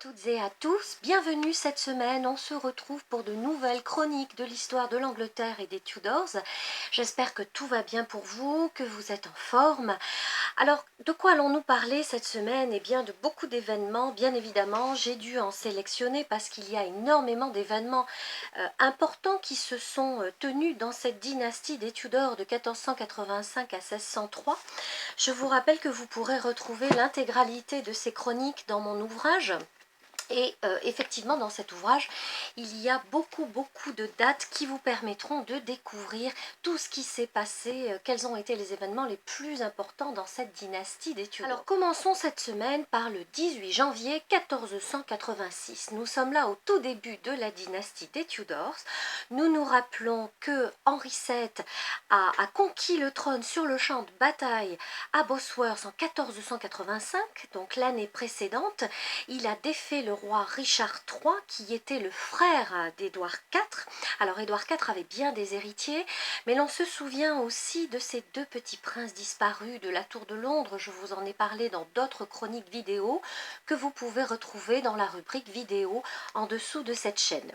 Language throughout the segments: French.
Toutes et à tous, bienvenue cette semaine, on se retrouve pour de nouvelles chroniques de l'histoire de l'Angleterre et des Tudors. J'espère que tout va bien pour vous, que vous êtes en forme. Alors, de quoi allons-nous parler cette semaine? Eh bien, de beaucoup d'événements, bien évidemment. J'ai dû en sélectionner parce qu'il y a énormément d'événements importants qui se sont tenus dans cette dynastie des Tudors de 1485 à 1603. Je vous rappelle que vous pourrez retrouver l'intégralité de ces chroniques dans mon ouvrage. Et effectivement, dans cet ouvrage, il y a beaucoup de dates qui vous permettront de découvrir tout ce qui s'est passé, quels ont été les événements les plus importants dans cette dynastie des Tudors. Alors commençons cette semaine par le 18 janvier 1486. Nous sommes là au tout début de la dynastie des Tudors. Nous nous rappelons que Henri VII a conquis le trône sur le champ de bataille à Bosworth en 1485, donc l'année précédente. Il a défait le roi Richard III, qui était le frère d'Édouard IV. Alors Édouard IV avait bien des héritiers, mais l'on se souvient aussi de ces deux petits princes disparus de la Tour de Londres. Je vous en ai parlé dans d'autres chroniques vidéo que vous pouvez retrouver dans la rubrique vidéo en dessous de cette chaîne.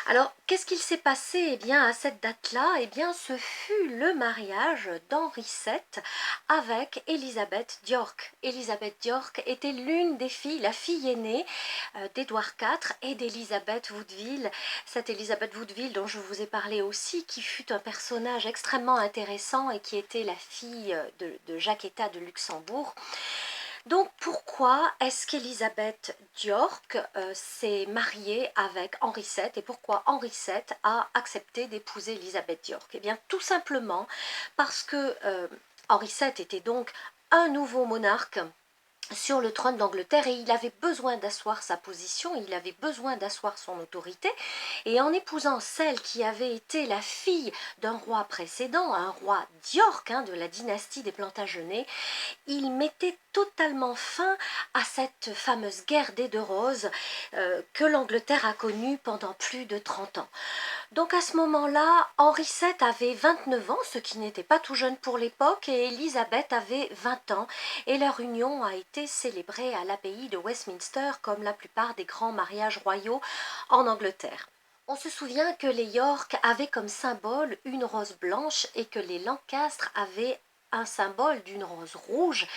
Alors, qu'est-ce qu'il s'est passé eh bien, à cette date-là? Eh bien, ce fut le mariage d'Henri VII avec Élisabeth d'York. Élisabeth d'York était l'une des filles, la fille aînée d'Édouard IV et d'Élisabeth Woodville. Cette Élisabeth Woodville dont je vous ai parlé aussi, qui fut un personnage extrêmement intéressant et qui était la fille de Jacquetta de Luxembourg. Donc pourquoi est-ce qu'Élisabeth d'York s'est mariée avec Henri VII et pourquoi Henri VII a accepté d'épouser Élisabeth d'York? Eh bien tout simplement parce que Henri VII était donc un nouveau monarque sur le trône d'Angleterre et il avait besoin d'asseoir sa position, il avait besoin d'asseoir son autorité, et en épousant celle qui avait été la fille d'un roi précédent, un roi d'York, de la dynastie des Plantagenets, il mettait totalement fin à cette fameuse guerre des deux roses que l'Angleterre a connue pendant plus de 30 ans. Donc à ce moment-là, Henri VII avait 29 ans, ce qui n'était pas tout jeune pour l'époque, et Élisabeth avait 20 ans, et leur union a été célébrée à l'abbaye de Westminster comme la plupart des grands mariages royaux en Angleterre. On se souvient que les York avaient comme symbole une rose blanche et que les Lancastre avaient un symbole d'une rose rouge.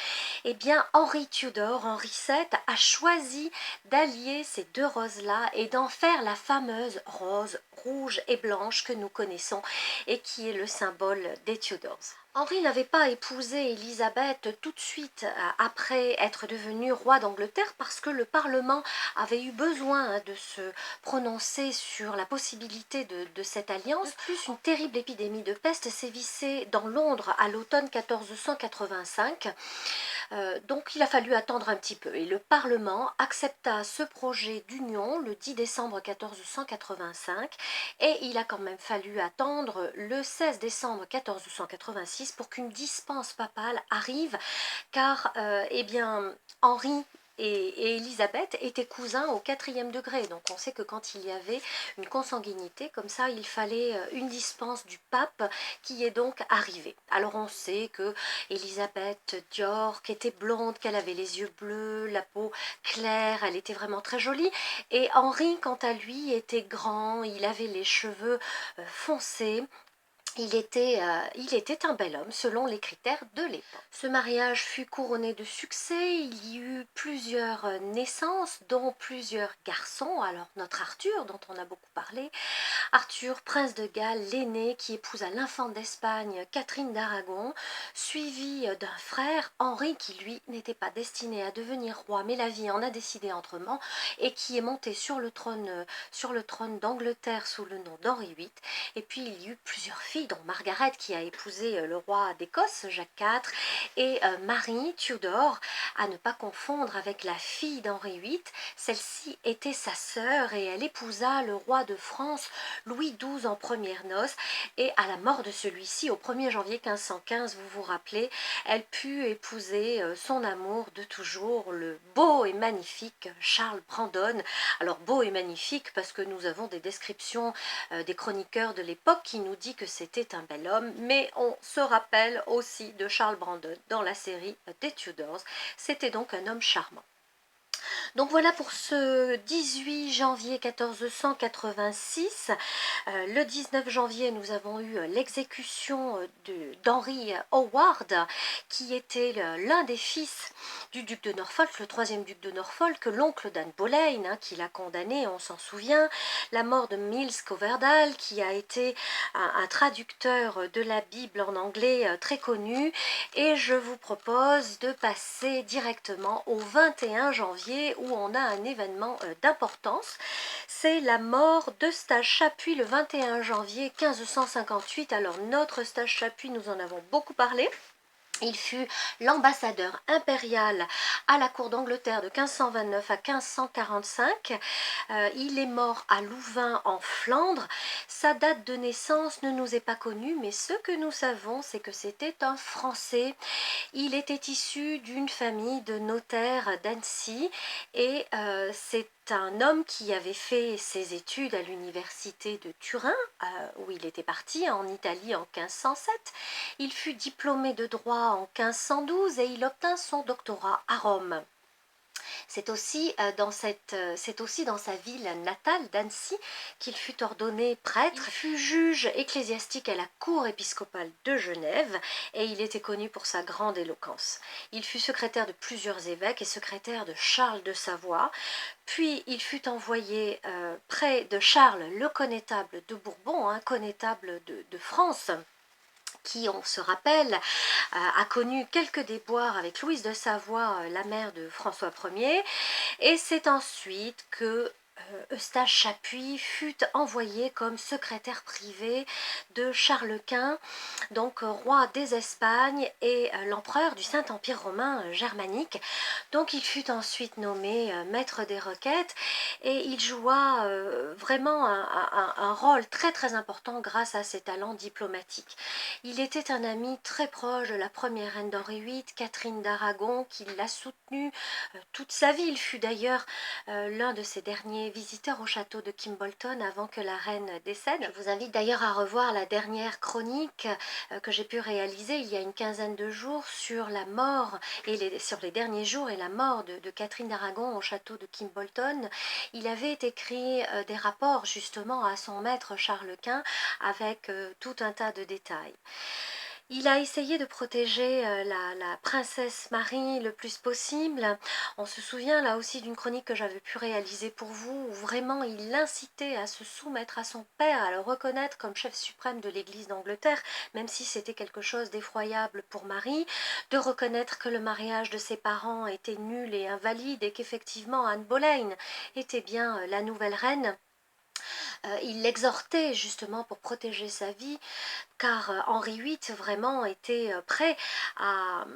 Eh bien, Henri Tudor, Henri VII, a choisi d'allier ces deux roses-là et d'en faire la fameuse rose rouge et blanche que nous connaissons et qui est le symbole des Tudors. Henri n'avait pas épousé Élisabeth tout de suite après être devenu roi d'Angleterre parce que le Parlement avait eu besoin de se prononcer sur la possibilité de cette alliance. De plus, une terrible épidémie de peste sévissait dans Londres à l'automne 1485. Donc il a fallu attendre un petit peu et le Parlement accepta ce projet d'union le 10 décembre 1485 et il a quand même fallu attendre le 16 décembre 1486 pour qu'une dispense papale arrive car eh bien Henri et Élisabeth étaient cousins au 4e degré. Donc on sait que quand il y avait une consanguinité comme ça, il fallait une dispense du pape qui est donc arrivée. Alors on sait que Élisabeth d'York était blonde, qu'elle avait les yeux bleus, la peau claire, elle était vraiment très jolie. Et Henri, quant à lui, était grand, il avait les cheveux foncés. Il était un bel homme selon les critères de l'époque. Ce mariage fut couronné de succès, il y eut plusieurs naissances, dont plusieurs garçons. Alors notre Arthur, dont on a beaucoup parlé, Arthur, prince de Galles, l'aîné, qui épousa l'infante d'Espagne, Catherine d'Aragon, suivi d'un frère, Henri, qui lui n'était pas destiné à devenir roi, mais la vie en a décidé autrement, et qui est monté sur le trône d'Angleterre sous le nom d'Henri VIII. Et puis il y eut plusieurs filles, dont Margaret, qui a épousé le roi d'Écosse, Jacques IV, et Marie Tudor, à ne pas confondre avec la fille d'Henri VIII. Celle-ci était sa sœur et elle épousa le roi de France, Louis XII, en premières noces, et à la mort de celui-ci, au 1er janvier 1515, vous vous rappelez, elle put épouser son amour de toujours, le beau et magnifique Charles Brandon. Alors beau et magnifique parce que nous avons des descriptions des chroniqueurs de l'époque qui nous dit que c'était un bel homme, mais on se rappelle aussi de Charles Brandon dans la série des Tudors. C'était donc un homme charmant. Donc voilà pour ce 18 janvier 1486. Le 19 janvier, nous avons eu l'exécution d'Henry Howard, qui était l'un des fils du duc de Norfolk, le troisième duc de Norfolk, l'oncle d'Anne Boleyn, hein, qui l'a condamné, on s'en souvient. La mort de Mills Coverdale, qui a été un traducteur de la Bible en anglais très connu. Et je vous propose de passer directement au 21 janvier où on a un événement d'importance. C'est la mort d'Eustache Chapuis le 21 janvier 1558. Alors notre Eustache Chapuis, nous en avons beaucoup parlé. Il fut l'ambassadeur impérial à la cour d'Angleterre de 1529 à 1545. Il est mort à Louvain en Flandre. Sa date de naissance ne nous est pas connue, mais ce que nous savons, c'est que c'était un Français. Il était issu d'une famille de notaires d'Annecy et c'est un homme qui avait fait ses études à l'université de Turin, où il était parti en Italie en 1507. Il fut diplômé de droit en 1512 et il obtint son doctorat à Rome. C'est aussi, dans sa ville natale d'Annecy qu'il fut ordonné prêtre. Il fut juge ecclésiastique à la cour épiscopale de Genève et il était connu pour sa grande éloquence. Il fut secrétaire de plusieurs évêques et secrétaire de Charles de Savoie. Puis il fut envoyé près de Charles le connétable de Bourbon, hein, connétable de France, qui, on se rappelle, a connu quelques déboires avec Louise de Savoie, la mère de François Ier, et c'est ensuite que Eustache Chapuis fut envoyé comme secrétaire privé de Charles Quint, donc roi des Espagnes et l'empereur du Saint-Empire romain germanique. Donc il fut ensuite nommé maître des requêtes et il joua vraiment un rôle très très important grâce à ses talents diplomatiques. Il était un ami très proche de la première reine d'Henri VIII, Catherine d'Aragon, qui l'a soutenu toute sa vie. Il fut d'ailleurs l'un de ses derniers visiteurs au château de Kimbolton avant que la reine décède. Je vous invite d'ailleurs à revoir la dernière chronique que j'ai pu réaliser il y a une quinzaine de jours sur la mort et sur les derniers jours et la mort de Catherine d'Aragon au château de Kimbolton. Il avait écrit des rapports justement à son maître Charles Quint avec tout un tas de détails. Il a essayé de protéger la princesse Marie le plus possible. On se souvient là aussi d'une chronique que j'avais pu réaliser pour vous, où vraiment il l'incitait à se soumettre à son père, à le reconnaître comme chef suprême de l'Église d'Angleterre, même si c'était quelque chose d'effroyable pour Marie, de reconnaître que le mariage de ses parents était nul et invalide et qu'effectivement Anne Boleyn était bien la nouvelle reine. Il l'exhortait justement pour protéger sa vie, car Henri VIII vraiment était prêt à,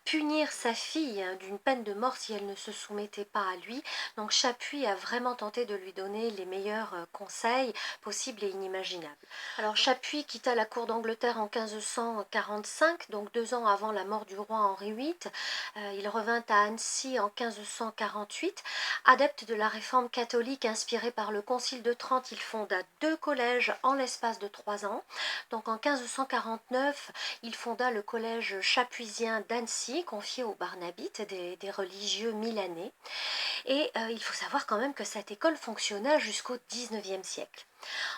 punir sa fille d'une peine de mort si elle ne se soumettait pas à lui. Donc Chapuis a vraiment tenté de lui donner les meilleurs conseils possibles et inimaginables. Alors Chapuis quitta la cour d'Angleterre en 1545, donc 2 ans avant la mort du roi Henri VIII. Il revint à Annecy en 1548. Adepte de la réforme catholique inspirée par le Concile de Trente, il fonda 2 collèges en l'espace de 3 ans. Donc en 1549, il fonda le collège chapuisien d'Annecy, confié aux Barnabites, des religieux milanais. Et il faut savoir quand même que cette école fonctionna jusqu'au XIXe siècle.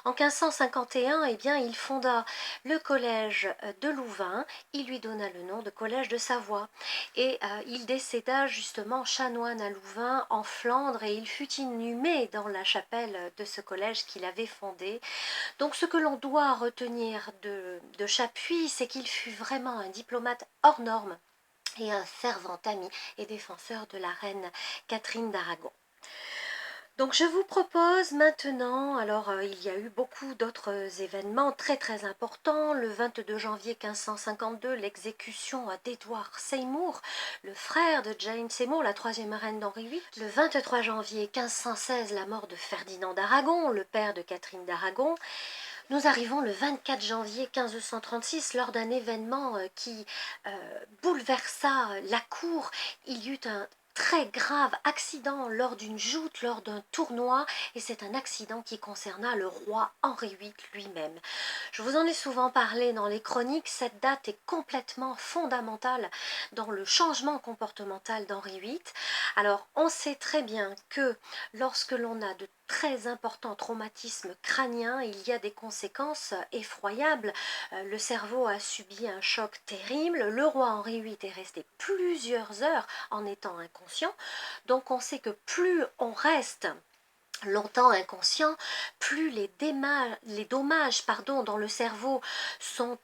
En 1551, eh bien, il fonda le collège de Louvain, il lui donna le nom de collège de Savoie. Et il décéda justement chanoine à Louvain, en Flandre, et il fut inhumé dans la chapelle de ce collège qu'il avait fondé. Donc ce que l'on doit retenir de Chapuis, c'est qu'il fut vraiment un diplomate hors norme et un fervent ami et défenseur de la reine Catherine d'Aragon. Donc je vous propose maintenant, alors il y a eu beaucoup d'autres événements très très importants. Le 22 janvier 1552, l'exécution d'Edward Seymour, le frère de Jane Seymour, la troisième reine d'Henri VIII. Le 23 janvier 1516, la mort de Ferdinand d'Aragon, le père de Catherine d'Aragon. Nous arrivons le 24 janvier 1536 lors d'un événement qui bouleversa la cour. Il y eut très grave accident lors d'une joute, lors d'un tournoi, et c'est un accident qui concerna le roi Henri VIII lui-même. Je vous en ai souvent parlé dans les chroniques, cette date est complètement fondamentale dans le changement comportemental d'Henri VIII. Alors on sait très bien que lorsque l'on a de très importants traumatismes crâniens, il y a des conséquences effroyables. Le cerveau a subi un choc terrible, le roi Henri VIII est resté plusieurs heures en étant inconscient, donc on sait que plus on reste longtemps inconscient, plus les dommages dans le cerveau sont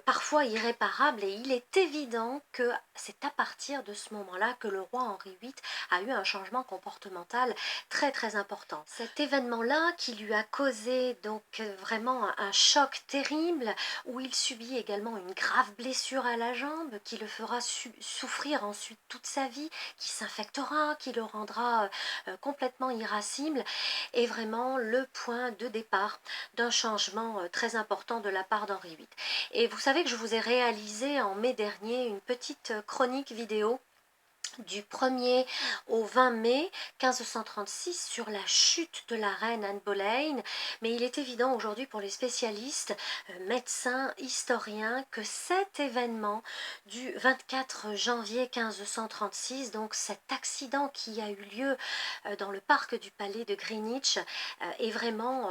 parfois irréparables, et il est évident que c'est à partir de ce moment-là que le roi Henri VIII a eu un changement comportemental très très important. Cet événement-là qui lui a causé donc vraiment un choc terrible, où il subit également une grave blessure à la jambe qui le fera souffrir ensuite toute sa vie, qui s'infectera, qui le rendra complètement irascible, est vraiment le point de départ d'un changement très important de la part d'Henri VIII. Et vous savez que je vous ai réalisé en mai dernier une petite chronique vidéo du 1er au 20 mai 1536 sur la chute de la reine Anne Boleyn, mais il est évident aujourd'hui pour les spécialistes, médecins, historiens, que cet événement du 24 janvier 1536, donc cet accident qui a eu lieu dans le parc du palais de Greenwich, est vraiment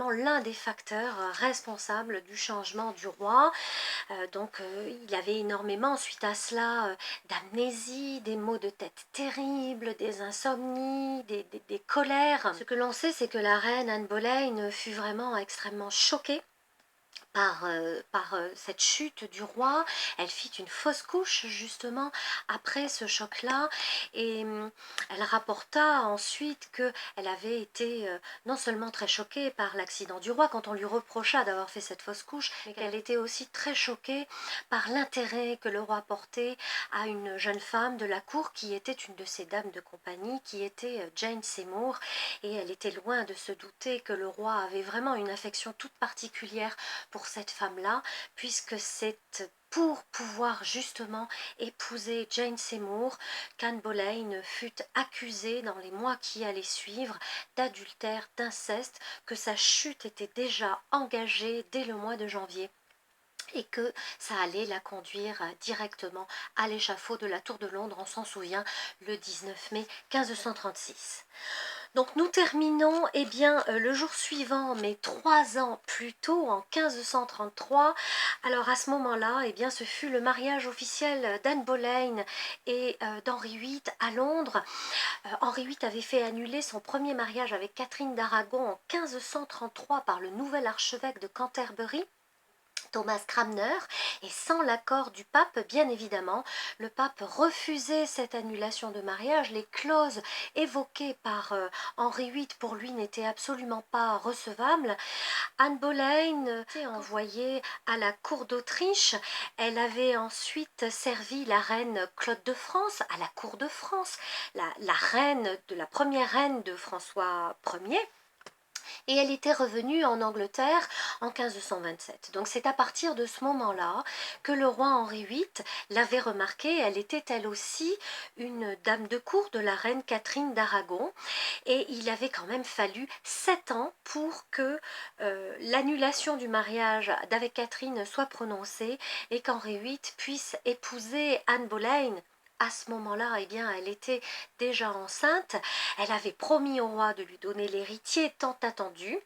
l'un des facteurs responsables du changement du roi. Il avait énormément suite à cela d'amnésie, des maux de tête terribles, des insomnies, des colères. Ce que l'on sait, c'est que la reine Anne Boleyn fut vraiment extrêmement choquée par cette chute du roi. Elle fit une fausse couche justement après ce choc-là, et elle rapporta ensuite qu'elle avait été non seulement très choquée par l'accident du roi quand on lui reprocha d'avoir fait cette fausse couche, mais qu'elle était aussi très choquée par l'intérêt que le roi portait à une jeune femme de la cour qui était une de ses dames de compagnie, qui était Jane Seymour, et elle était loin de se douter que le roi avait vraiment une affection toute particulière pour cette femme-là, puisque c'est pour pouvoir justement épouser Jane Seymour qu'Anne Boleyn fut accusée dans les mois qui allaient suivre d'adultère, d'inceste, que sa chute était déjà engagée dès le mois de janvier, et que ça allait la conduire directement à l'échafaud de la Tour de Londres, on s'en souvient, le 19 mai 1536. Donc nous terminons le jour suivant, mais 3 ans plus tôt, en 1533. Alors à ce moment-là, ce fut le mariage officiel d'Anne Boleyn et d'Henri VIII à Londres. Henri VIII avait fait annuler son premier mariage avec Catherine d'Aragon en 1533 par le nouvel archevêque de Canterbury, Thomas Cranmer, et sans l'accord du pape, bien évidemment, le pape refusait cette annulation de mariage. Les clauses évoquées par Henri VIII pour lui n'étaient absolument pas recevables. Anne Boleyn était envoyée à la cour d'Autriche. Elle avait ensuite servi la reine Claude de France à la cour de France, la première reine de François Ier. Et elle était revenue en Angleterre en 1527. Donc c'est à partir de ce moment-là que le roi Henri VIII l'avait remarqué. Elle était elle aussi une dame de cour de la reine Catherine d'Aragon, et il avait quand même fallu 7 ans pour que l'annulation du mariage d'avec Catherine soit prononcée et qu'Henri VIII puisse épouser Anne Boleyn. À ce moment-là, elle était déjà enceinte. Elle avait promis au roi de lui donner l'héritier tant attendu.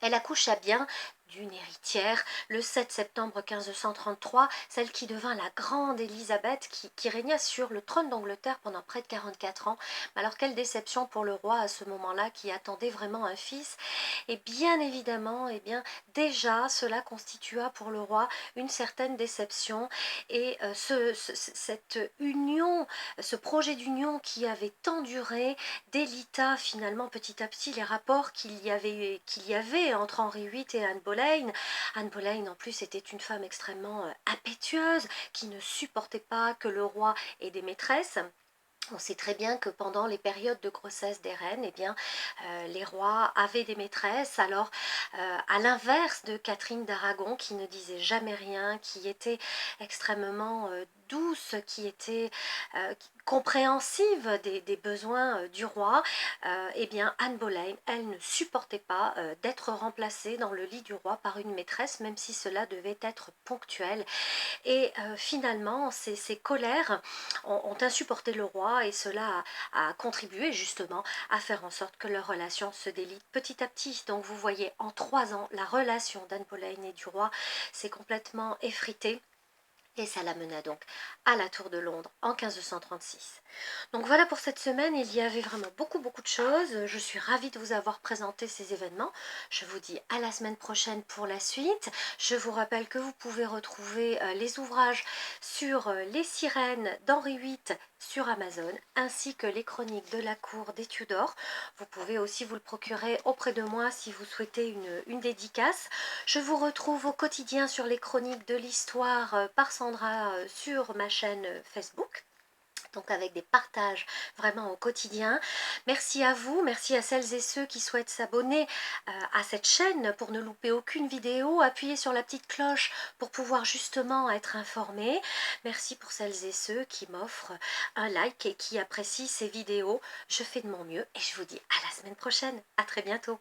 Elle accoucha bien d'une héritière le 7 septembre 1533, celle qui devint la grande Élisabeth, qui régna sur le trône d'Angleterre pendant près de 44 ans. Alors quelle déception pour le roi à ce moment-là, qui attendait vraiment un fils. Et bien évidemment, déjà cela constitua pour le roi une certaine déception, et cette union, ce projet d'union qui avait tant duré, délita finalement petit à petit les rapports qu'il y avait entre Henri VIII et Anne Boleyn. Anne Boleyn en plus était une femme extrêmement impétueuse, qui ne supportait pas que le roi ait des maîtresses. On sait très bien que pendant les périodes de grossesse des reines, les rois avaient des maîtresses. Alors, à l'inverse de Catherine d'Aragon, qui ne disait jamais rien, qui était extrêmement douce, qui était compréhensive des besoins du roi, eh bien Anne Boleyn, elle ne supportait pas d'être remplacée dans le lit du roi par une maîtresse, même si cela devait être ponctuel. Et finalement, ces colères ont insupporté le roi et cela a contribué justement à faire en sorte que leur relation se délite petit à petit. Donc vous voyez, en 3 ans, la relation d'Anne Boleyn et du roi s'est complètement effritée. Et ça l'amena donc à la Tour de Londres en 1536. Donc voilà pour cette semaine, il y avait vraiment beaucoup de choses. Je suis ravie de vous avoir présenté ces événements. Je vous dis à la semaine prochaine pour la suite. Je vous rappelle que vous pouvez retrouver les ouvrages sur les sirènes d'Henri VIII sur Amazon, ainsi que les chroniques de la cour des Tudors. Vous pouvez aussi vous le procurer auprès de moi si vous souhaitez une dédicace. Je vous retrouve au quotidien sur les chroniques de l'histoire par Sandra sur ma chaîne Facebook, donc avec des partages vraiment au quotidien. Merci à vous, merci à celles et ceux qui souhaitent s'abonner à cette chaîne pour ne louper aucune vidéo. Appuyez sur la petite cloche pour pouvoir justement être informé. Merci pour celles et ceux qui m'offrent un like et qui apprécient ces vidéos. Je fais de mon mieux et je vous dis à la semaine prochaine. À très bientôt.